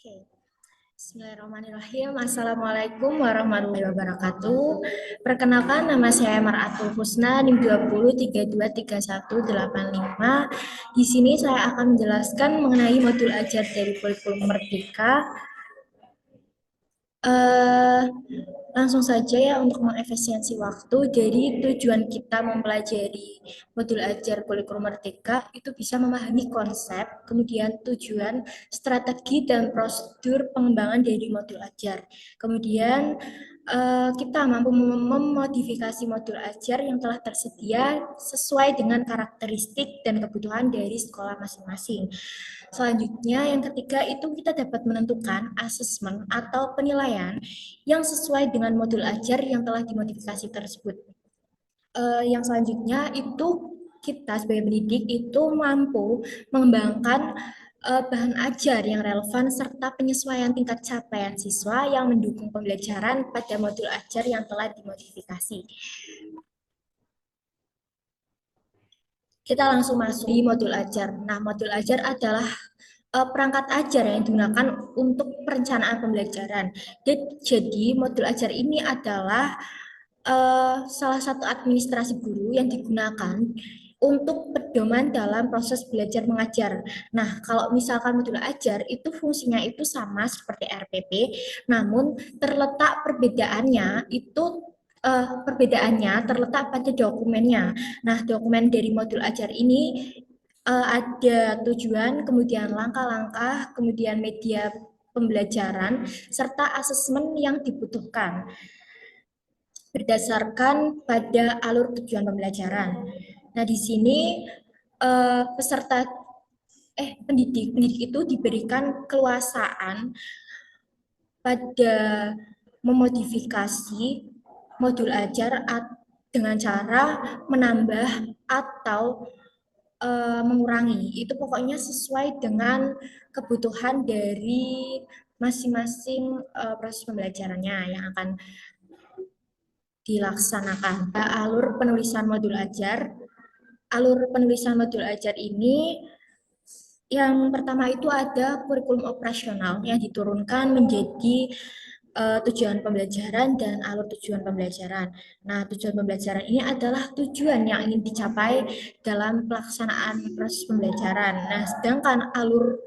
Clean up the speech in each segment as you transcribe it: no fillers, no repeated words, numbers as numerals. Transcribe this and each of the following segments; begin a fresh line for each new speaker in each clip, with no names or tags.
Oke, Bismillahirrahmanirrahim. Assalamualaikum warahmatullahi wabarakatuh. Perkenalkan, nama saya Maratul Husna, NIM 20323185. Di sini saya akan menjelaskan mengenai modul ajar dari kurikulum Merdeka. Eh, Langsung saja ya untuk mengefisiensi waktu. Jadi tujuan kita mempelajari modul ajar kurikulum Merdeka itu bisa memahami konsep, kemudian tujuan, strategi dan prosedur pengembangan dari modul ajar. Kemudian kita mampu memodifikasi modul ajar yang telah tersedia sesuai dengan karakteristik dan kebutuhan dari sekolah masing-masing. Selanjutnya, yang ketiga itu kita dapat menentukan asesmen atau penilaian yang sesuai dengan modul ajar yang telah dimodifikasi tersebut. Yang selanjutnya itu kita sebagai pendidik itu mampu mengembangkan bahan ajar yang relevan serta penyesuaian tingkat capaian siswa yang mendukung pembelajaran pada modul ajar yang telah dimodifikasi. Kita langsung masuk di modul ajar. Nah, modul ajar adalah perangkat ajar yang digunakan untuk perencanaan pembelajaran. Jadi, modul ajar ini adalah salah satu administrasi guru yang digunakan untuk pedoman dalam proses belajar mengajar. Nah, kalau misalkan modul ajar itu fungsinya itu sama seperti RPP, namun perbedaannya terletak pada dokumennya. Nah, dokumen dari modul ajar ini ada tujuan, kemudian langkah-langkah, kemudian media pembelajaran, serta asesmen yang dibutuhkan berdasarkan pada alur tujuan pembelajaran. Nah, di sini peserta pendidik itu diberikan keluasaan pada memodifikasi modul ajar dengan cara menambah atau mengurangi. Itu pokoknya sesuai dengan kebutuhan dari masing-masing proses pembelajarannya yang akan dilaksanakan. Alur penulisan modul ajar. Alur penulisan modul ajar ini yang pertama itu ada kurikulum operasional yang diturunkan menjadi tujuan pembelajaran dan alur tujuan pembelajaran. Nah, tujuan pembelajaran ini adalah tujuan yang ingin dicapai dalam pelaksanaan proses pembelajaran. Nah, sedangkan alur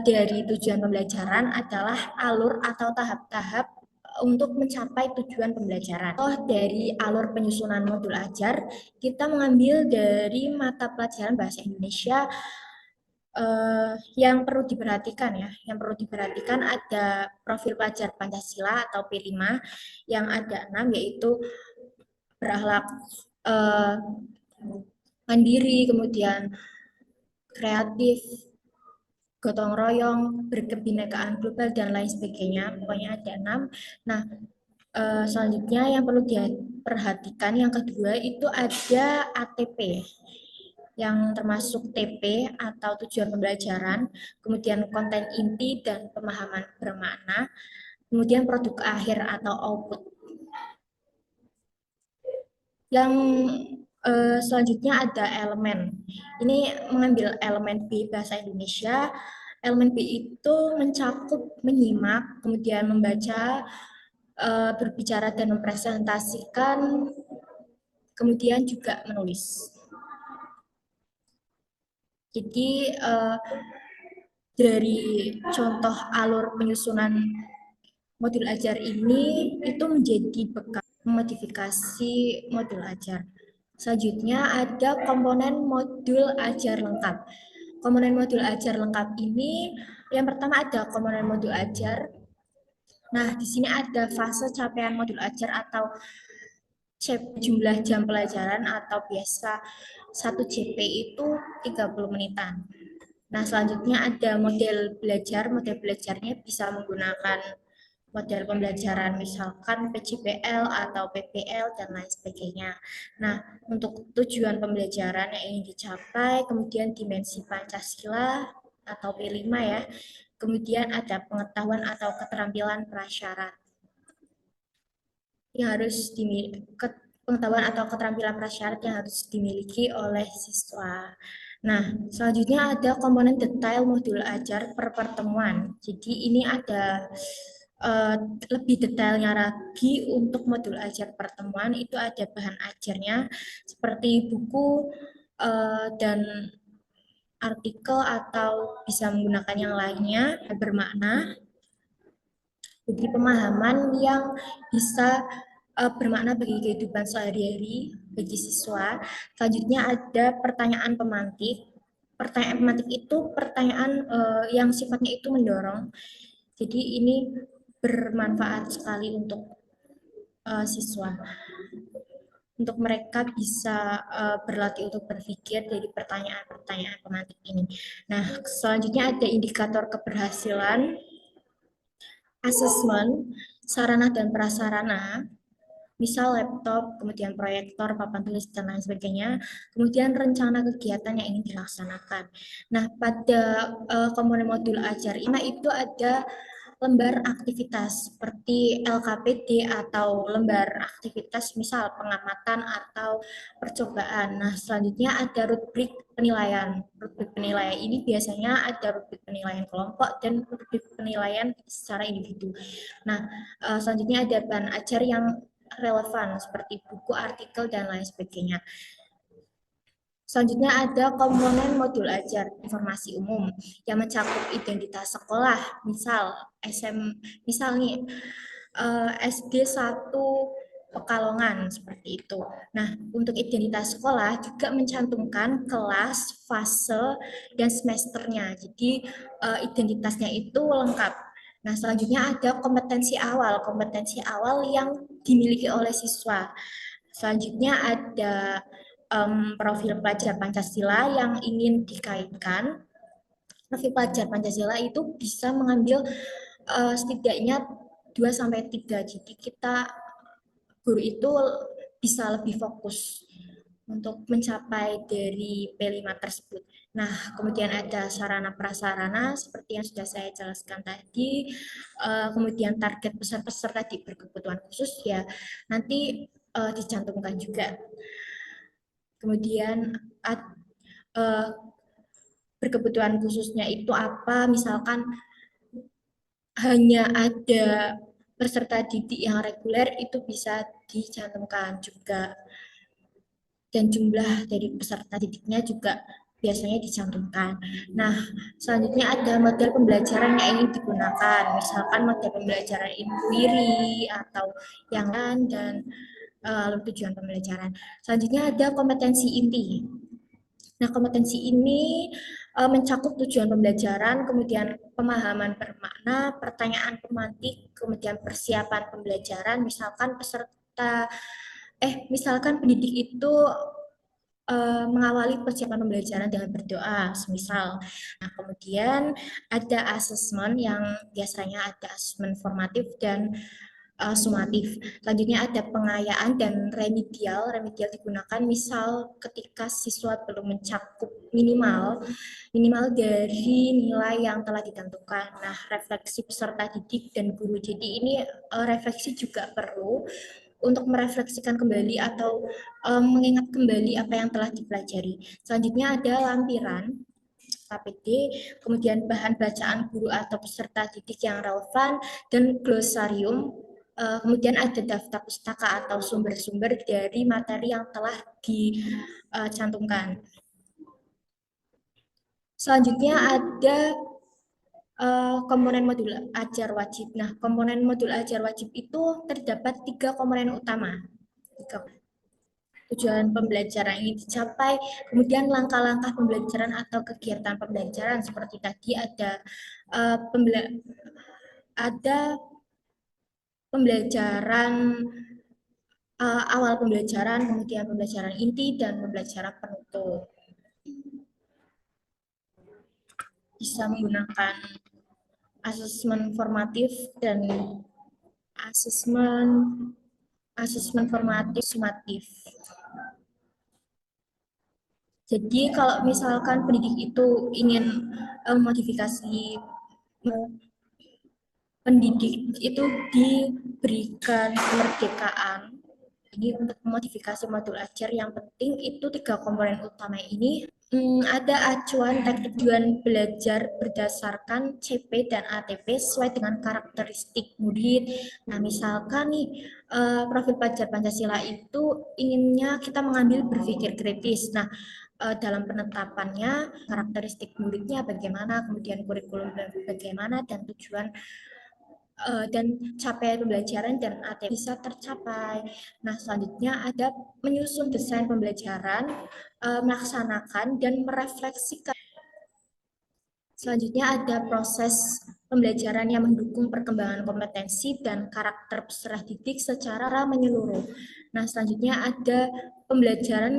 dari tujuan pembelajaran adalah alur atau tahap-tahap untuk mencapai tujuan pembelajaran. Dari alur penyusunan modul ajar, kita mengambil dari mata pelajaran bahasa Indonesia yang perlu diperhatikan ya. Yang perlu diperhatikan ada profil pelajar Pancasila atau P5 yang ada 6 yaitu berakhlak eh, mandiri, kemudian kreatif, gotong royong, berkebinekaan global dan lain sebagainya. Pokoknya ada 6. Nah, selanjutnya yang perlu diperhatikan yang kedua itu ada ATP yang termasuk TP atau tujuan pembelajaran, kemudian konten inti dan pemahaman bermakna, kemudian produk akhir atau output. Yang selanjutnya ada elemen. Ini mengambil elemen B bahasa Indonesia. Elemen B itu mencakup menyimak, kemudian membaca, berbicara dan mempresentasikan, kemudian juga menulis. Jadi dari contoh alur penyusunan modul ajar ini itu menjadi bekal modifikasi modul ajar. Selanjutnya ada komponen modul ajar lengkap. Komponen modul ajar lengkap ini yang pertama ada komponen modul ajar. Nah, di sini ada fase capaian modul ajar atau jumlah jam pelajaran atau biasa 1 JP itu 30 menitan. Nah, selanjutnya ada model belajar. Model belajarnya bisa menggunakan model pembelajaran misalkan PJPL atau PPL dan lain sebagainya. Nah, untuk tujuan pembelajaran yang ingin dicapai, kemudian dimensi Pancasila atau P5 ya. Kemudian ada pengetahuan atau keterampilan prasyarat yang harus dimiliki, pengetahuan atau keterampilan prasyarat yang harus dimiliki oleh siswa. Nah, selanjutnya ada komponen detail modul ajar per pertemuan. Jadi ini ada eh, lebih detailnya lagi untuk modul ajar pertemuan, itu ada bahan ajarnya seperti buku dan artikel atau bisa menggunakan yang lainnya bermakna. Jadi pemahaman yang bisa bermakna bagi kehidupan sehari-hari bagi siswa. Selanjutnya ada pertanyaan pemantik. Pertanyaan pemantik itu pertanyaan yang sifatnya itu mendorong. Jadi ini bermanfaat sekali untuk siswa. Untuk mereka bisa berlatih untuk berpikir dari pertanyaan-pertanyaan pemantik ini. Nah, selanjutnya ada indikator keberhasilan, asesmen, sarana dan prasarana, misal laptop, kemudian proyektor, papan tulis, dan lain sebagainya, kemudian rencana kegiatan yang ingin dilaksanakan. Nah, pada komponen modul ajar ini itu ada lembar aktivitas seperti LKPD atau lembar aktivitas misal pengamatan atau percobaan. Nah, selanjutnya ada rubrik penilaian. Rubrik penilaian ini biasanya ada rubrik penilaian kelompok dan rubrik penilaian secara individu. Nah, selanjutnya ada bahan ajar yang relevan seperti buku, artikel, dan lain sebagainya. Selanjutnya ada komponen modul ajar informasi umum yang mencakup identitas sekolah, misal nih SD 1 Pekalongan seperti itu. Nah, untuk identitas sekolah juga mencantumkan kelas, fase, dan semesternya. Jadi identitasnya itu lengkap. Nah, selanjutnya ada kompetensi awal yang dimiliki oleh siswa. Selanjutnya ada profil pelajar Pancasila yang ingin dikaitkan. Profil pelajar Pancasila itu bisa mengambil setidaknya 2 sampai 3. Jadi kita guru itu bisa lebih fokus untuk mencapai dari P5 tersebut. Nah, kemudian ada sarana prasarana seperti yang sudah saya jelaskan tadi. Kemudian target peserta di berkebutuhan khusus ya nanti dicantumkan juga. Kemudian uh, berkebutuhan khususnya itu apa? Misalkan hanya ada peserta didik yang reguler itu bisa dicantumkan juga. Dan jumlah dari peserta didiknya juga biasanya dicantumkan. Nah, selanjutnya ada model pembelajaran yang ingin digunakan. Misalkan model pembelajaran inquiry atau yang lain dan tujuan pembelajaran. Selanjutnya ada kompetensi inti. Nah, kompetensi ini mencakup tujuan pembelajaran, kemudian pemahaman bermakna, pertanyaan pemantik, kemudian persiapan pembelajaran, misalkan pendidik itu mengawali persiapan pembelajaran dengan berdoa, semisal. Nah, kemudian ada asesmen yang biasanya ada asesmen formatif dan sumatif. Selanjutnya ada pengayaan dan remedial. Remedial digunakan misal ketika siswa belum mencakup minimal dari nilai yang telah ditentukan. Nah, refleksi peserta didik dan guru. Jadi ini refleksi juga perlu untuk merefleksikan kembali atau mengingat kembali apa yang telah dipelajari. Selanjutnya ada lampiran KPD, kemudian bahan bacaan guru atau peserta didik yang relevan, dan glosarium. Kemudian ada daftar pustaka atau sumber-sumber dari materi yang telah dicantumkan. Selanjutnya ada komponen modul ajar wajib. Nah, komponen modul ajar wajib itu terdapat 3 komponen utama. Tujuan pembelajaran ini dicapai, kemudian langkah-langkah pembelajaran atau kegiatan pembelajaran seperti tadi ada pembelajaran awal pembelajaran, kemudian pembelajaran inti dan pembelajaran penutup. Bisa menggunakan asesmen formatif dan asesmen formatif sumatif. Jadi kalau misalkan pendidik itu ingin modifikasi pendidik itu diberikan kemerdekaan. Jadi untuk modifikasi modul ajar yang penting itu 3 komponen utama ini Ada acuan teknik tujuan belajar berdasarkan CP dan ATP sesuai dengan karakteristik murid. Nah, misalkan nih, profil pelajar Pancasila itu inginnya kita mengambil berpikir kritis. Nah, dalam penetapannya karakteristik muridnya bagaimana, kemudian kurikulum bagaimana, dan tujuan dan capaian pembelajaran dan ATP bisa tercapai. Nah, selanjutnya ada menyusun desain pembelajaran, melaksanakan dan merefleksikan. Selanjutnya ada proses pembelajaran yang mendukung perkembangan kompetensi dan karakter peserta didik secara menyeluruh. Nah, selanjutnya ada pembelajaran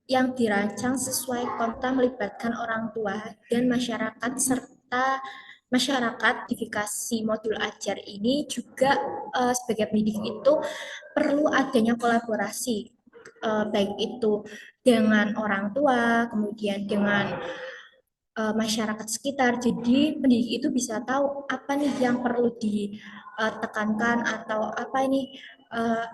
yang dirancang sesuai konten melibatkan orang tua dan masyarakat serta masyarakat. Modifikasi modul ajar ini juga sebagai pendidik itu perlu adanya kolaborasi, baik itu dengan orang tua, kemudian dengan masyarakat sekitar. Jadi pendidik itu bisa tahu apa nih yang perlu ditekankan atau apa ini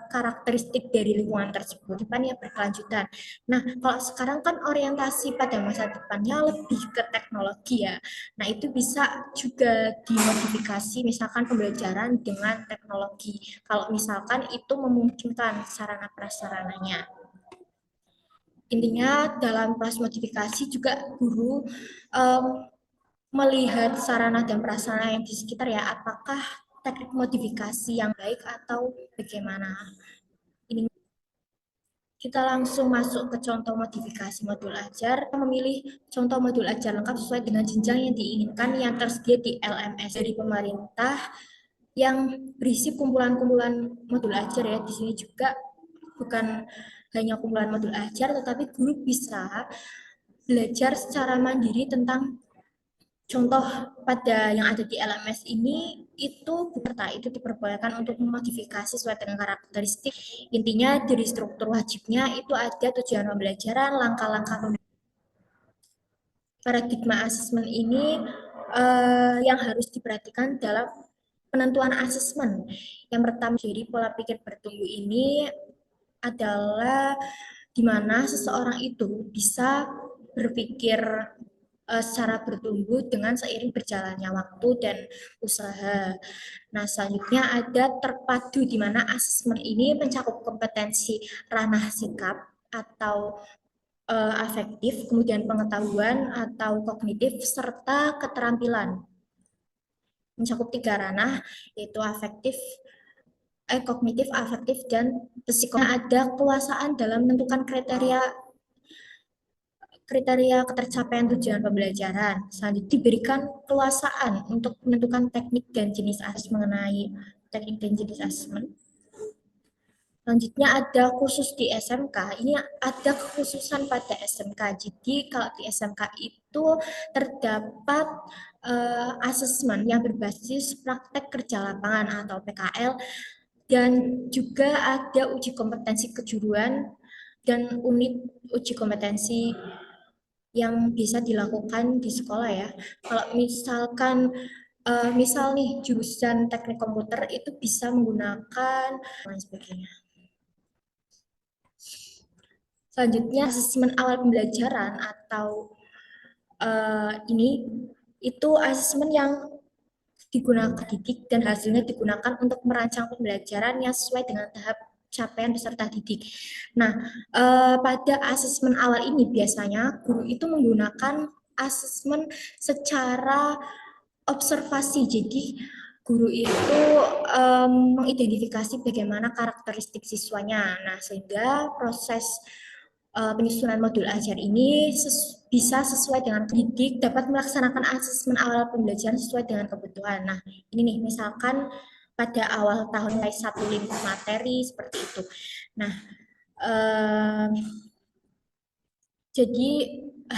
karakteristik dari lingkungan tersebut, apa nih yang berkelanjutan. Nah, kalau sekarang kan orientasi pada masa depannya lebih ke teknologi ya. Nah, itu bisa juga dimodifikasi misalkan pembelajaran dengan teknologi. Kalau misalkan itu memungkinkan sarana prasarananya. Intinya dalam proses modifikasi juga guru um, melihat sarana dan prasarana yang di sekitar ya, apakah teknik modifikasi yang baik atau bagaimana. Ini kita langsung masuk ke contoh modifikasi modul ajar. Memilih contoh modul ajar lengkap sesuai dengan jenjang yang diinginkan yang tersedia di LMS dari pemerintah yang berisi kumpulan-kumpulan modul ajar ya. Di sini juga bukan hanya kumpulan modul ajar, tetapi guru bisa belajar secara mandiri tentang contoh pada yang ada di LMS ini. Itu peserta itu diperbolehkan untuk memodifikasi sesuai dengan karakteristik. Intinya dari struktur wajibnya itu ada tujuan pembelajaran, langkah-langkah paradigma asesmen ini yang harus diperhatikan dalam penentuan asesmen. Yang pertama jadi pola pikir bertumbuh ini adalah di mana seseorang itu bisa berpikir secara bertumbuh dengan seiring berjalannya waktu dan usaha. Nah, selanjutnya ada terpadu di mana asesmen ini mencakup kompetensi ranah sikap atau afektif, kemudian pengetahuan atau kognitif serta keterampilan. Mencakup 3 ranah yaitu kognitif, afektif, dan psikomotor. Ada kekuasaan dalam menentukan kriteria ketercapaian tujuan pembelajaran. Selanjutnya diberikan kekuasaan untuk menentukan teknik dan jenis asesmen mengenai teknik dan jenis asesmen. Selanjutnya ada khusus di SMK. Ini ada kekhususan pada SMK. Jadi kalau di SMK itu terdapat asesmen yang berbasis praktek kerja lapangan atau PKL, dan juga ada uji kompetensi kejuruan dan unit uji kompetensi yang bisa dilakukan di sekolah ya. Kalau misalkan misal nih jurusan teknik komputer itu bisa menggunakan dan sebagainya. Selanjutnya asesmen awal pembelajaran atau ini itu asesmen yang digunakan didik dan hasilnya digunakan untuk merancang pembelajaran yang sesuai dengan tahap capaian peserta didik. Nah, pada asesmen awal ini biasanya guru itu menggunakan asesmen secara observasi. Jadi guru itu mengidentifikasi bagaimana karakteristik siswanya. Nah, sehingga proses penyusunan modul ajar ini bisa sesuai dengan pendidik dapat melaksanakan asesmen awal pembelajaran sesuai dengan kebutuhan. Nah, ini nih misalkan pada awal tahun mulai satu lingkup materi seperti itu. Nah, jadi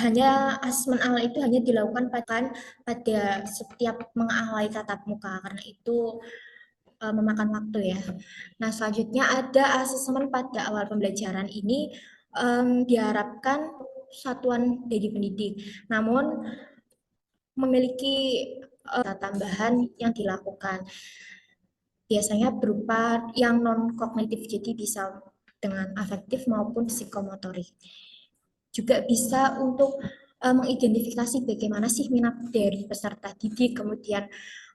hanya asesmen awal itu hanya dilakukan pada setiap mengawali tatap muka karena itu memakan waktu ya. Nah, selanjutnya ada asesmen pada awal pembelajaran ini diharapkan satuan dari pendidik. Namun memiliki tambahan yang dilakukan. Biasanya berupa yang non kognitif, jadi bisa dengan afektif maupun psikomotorik. juga bisa untuk mengidentifikasi bagaimana sih minat dari peserta didik, kemudian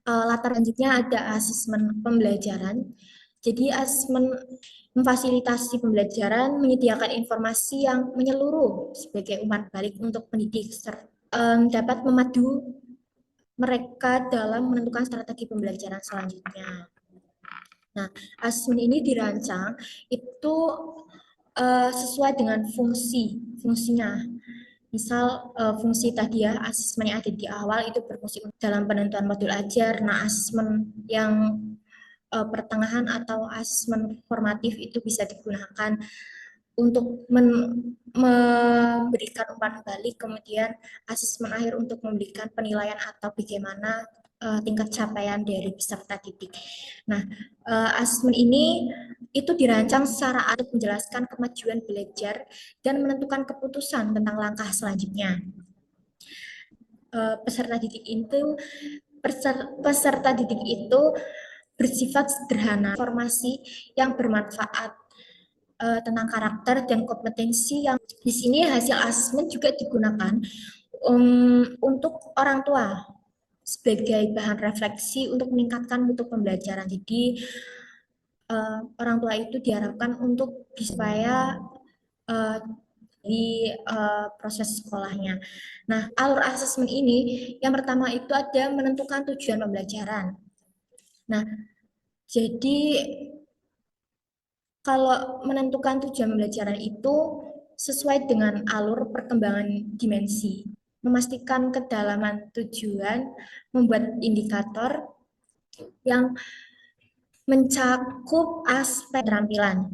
latar selanjutnya ada asesmen pembelajaran. Jadi asesmen memfasilitasi pembelajaran, menyediakan informasi yang menyeluruh sebagai umpan balik untuk pendidik, dapat memadu mereka dalam menentukan strategi pembelajaran selanjutnya. Nah, asesmen ini dirancang itu sesuai dengan fungsinya. Misal fungsi tadi ya, asesmen yang ada di awal itu berfungsi dalam penentuan modul ajar. Nah, asesmen yang pertengahan atau asesmen formatif itu bisa digunakan untuk memberikan umpan balik, kemudian asesmen akhir untuk memberikan penilaian atau bagaimana tingkat capaian dari peserta didik. Nah, asesmen ini itu dirancang secara untuk menjelaskan kemajuan belajar dan menentukan keputusan tentang langkah selanjutnya. Peserta didik itu bersifat sederhana, informasi yang bermanfaat tentang karakter dan kompetensi yang di sini hasil asesmen juga digunakan untuk orang tua sebagai bahan refleksi untuk meningkatkan mutu pembelajaran. Jadi orang tua itu diharapkan untuk supaya di proses sekolahnya. Nah, alur asesmen ini yang pertama itu ada menentukan tujuan pembelajaran. Nah, jadi kalau menentukan tujuan pembelajaran itu sesuai dengan alur perkembangan dimensi, memastikan kedalaman tujuan, membuat indikator yang mencakup aspek keterampilan.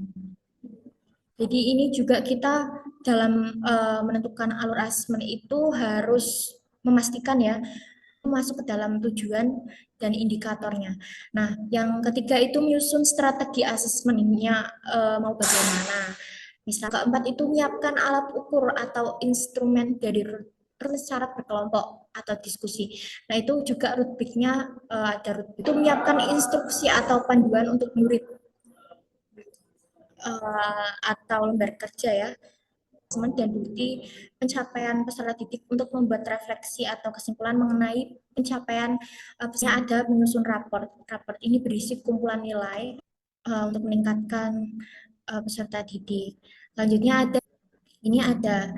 Jadi ini juga kita dalam menentukan alur asesmen itu harus memastikan ya masuk ke dalam tujuan dan indikatornya. Nah, yang ketiga itu menyusun strategi asesmennya mau bagaimana. Misal keempat itu menyiapkan alat ukur atau instrumen dari syarat berkelompok atau diskusi. Nah, itu juga rubriknya ada rubrik. Itu menyiapkan instruksi atau panduan untuk murid atau lembar kerja ya, dan bukti pencapaian peserta didik untuk membuat refleksi atau kesimpulan mengenai pencapaian ada menyusun raport. Raport ini berisi kumpulan nilai untuk meningkatkan peserta didik. Selanjutnya ada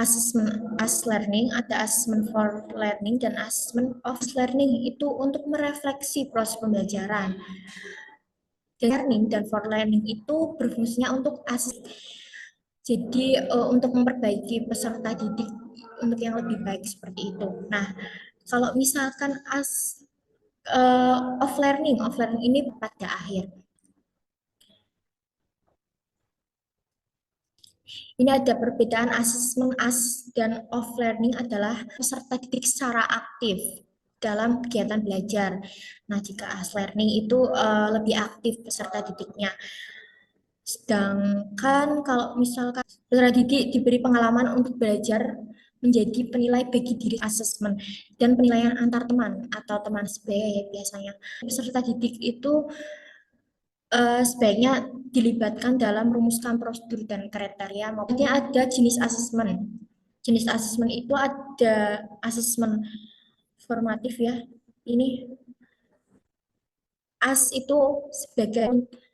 assessment as learning, ada assessment for learning dan assessment of learning itu untuk merefleksi proses pembelajaran. Learning dan for learning itu berfungsinya untuk jadi untuk memperbaiki peserta didik untuk yang lebih baik seperti itu. Nah, kalau misalkan off learning ini pada akhir. Ini ada perbedaan asesmen as dan off learning adalah peserta didik secara aktif dalam kegiatan belajar. Nah, jika as learning itu lebih aktif peserta didiknya. Sedangkan kalau misalkan peserta didik diberi pengalaman untuk belajar menjadi penilai bagi diri asesmen dan penilaian antar teman atau teman sebaya biasanya. Peserta didik itu sebaiknya dilibatkan dalam rumuskan prosedur dan kriteria. Maksudnya ada jenis asesmen. Jenis asesmen itu ada asesmen formatif ya. Ini as itu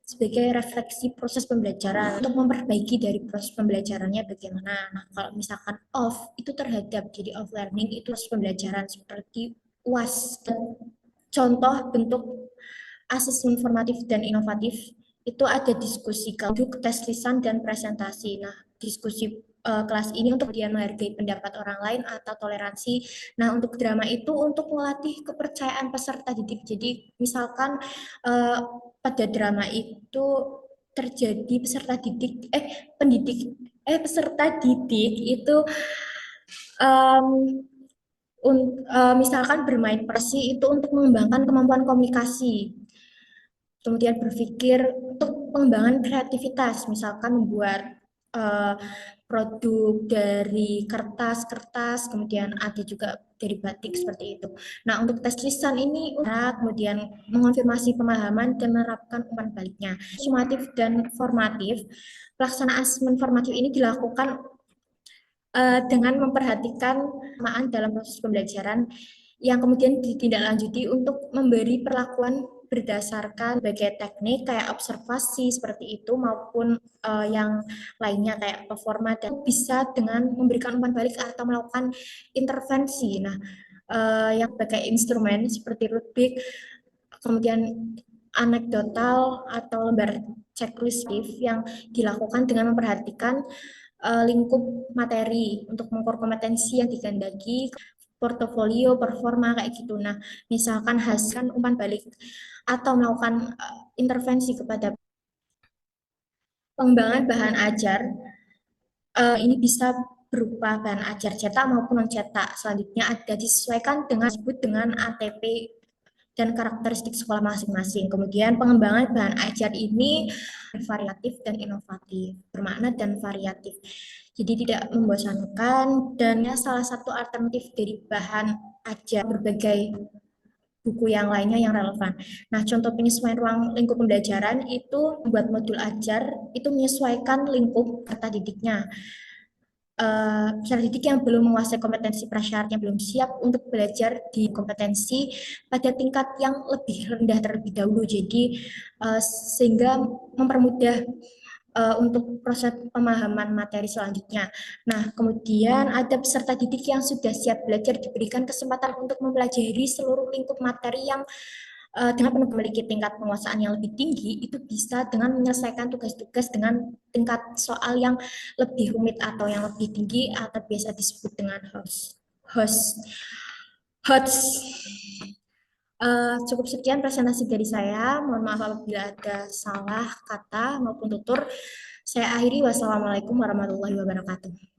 sebagai refleksi proses pembelajaran untuk memperbaiki dari proses pembelajarannya bagaimana. Nah, kalau misalkan off itu terhadap jadi off learning itu proses pembelajaran seperti UAS. Contoh bentuk asesmen formatif dan inovatif itu ada diskusi kelompok, tes lisan dan presentasi. Nah, diskusi kelas ini untuk dia menghargai pendapat orang lain atau toleransi. Nah, untuk drama itu untuk melatih kepercayaan peserta didik. Jadi, misalkan pada drama itu terjadi peserta didik itu misalkan bermain persi itu untuk mengembangkan kemampuan komunikasi, kemudian berpikir untuk pengembangan kreativitas, misalkan membuat produk dari kertas, kemudian ada juga dari batik seperti itu. Nah, untuk tes lisan ini kemudian mengonfirmasi pemahaman dan menerapkan umpan baliknya. Sumatif dan formatif, pelaksanaan asesmen formatif ini dilakukan dengan memperhatikan kesamaan dalam proses pembelajaran yang kemudian ditindaklanjuti untuk memberi perlakuan berdasarkan berbagai teknik kayak observasi seperti itu maupun yang lainnya kayak performa dan bisa dengan memberikan umpan balik atau melakukan intervensi. Nah, yang sebagai instrumen seperti rubrik, kemudian anekdotal atau lembar checklist yang dilakukan dengan memperhatikan lingkup materi untuk mengukur kompetensi yang dikehendaki, portofolio, performa kayak gitu. Nah, misalkan hasilkan umpan balik atau melakukan intervensi kepada pengembangan bahan ajar, ini bisa berupa bahan ajar cetak maupun non cetak. Selanjutnya ada disesuaikan dengan disebut dengan ATP dan karakteristik sekolah masing-masing. Kemudian pengembangan bahan ajar ini variatif dan inovatif, bermakna dan variatif. Jadi tidak membosankan dan salah satu alternatif dari bahan ajar berbagai buku yang lainnya yang relevan. Nah, contoh penyesuaian ruang lingkup pembelajaran itu membuat modul ajar itu menyesuaikan lingkup kata didiknya. Peserta didik yang belum menguasai kompetensi prasyaratnya belum siap untuk belajar di kompetensi pada tingkat yang lebih rendah terlebih dahulu. Jadi sehingga mempermudah untuk proses pemahaman materi selanjutnya. Nah, kemudian ada peserta didik yang sudah siap belajar diberikan kesempatan untuk mempelajari seluruh lingkup materi yang dengan memiliki tingkat penguasaan yang lebih tinggi, itu bisa dengan menyelesaikan tugas-tugas dengan tingkat soal yang lebih rumit atau yang lebih tinggi atau biasa disebut dengan host host. Cukup sekian presentasi dari saya. Mohon maaf apabila ada salah kata maupun tutur. Saya akhiri. Wassalamualaikum warahmatullahi wabarakatuh.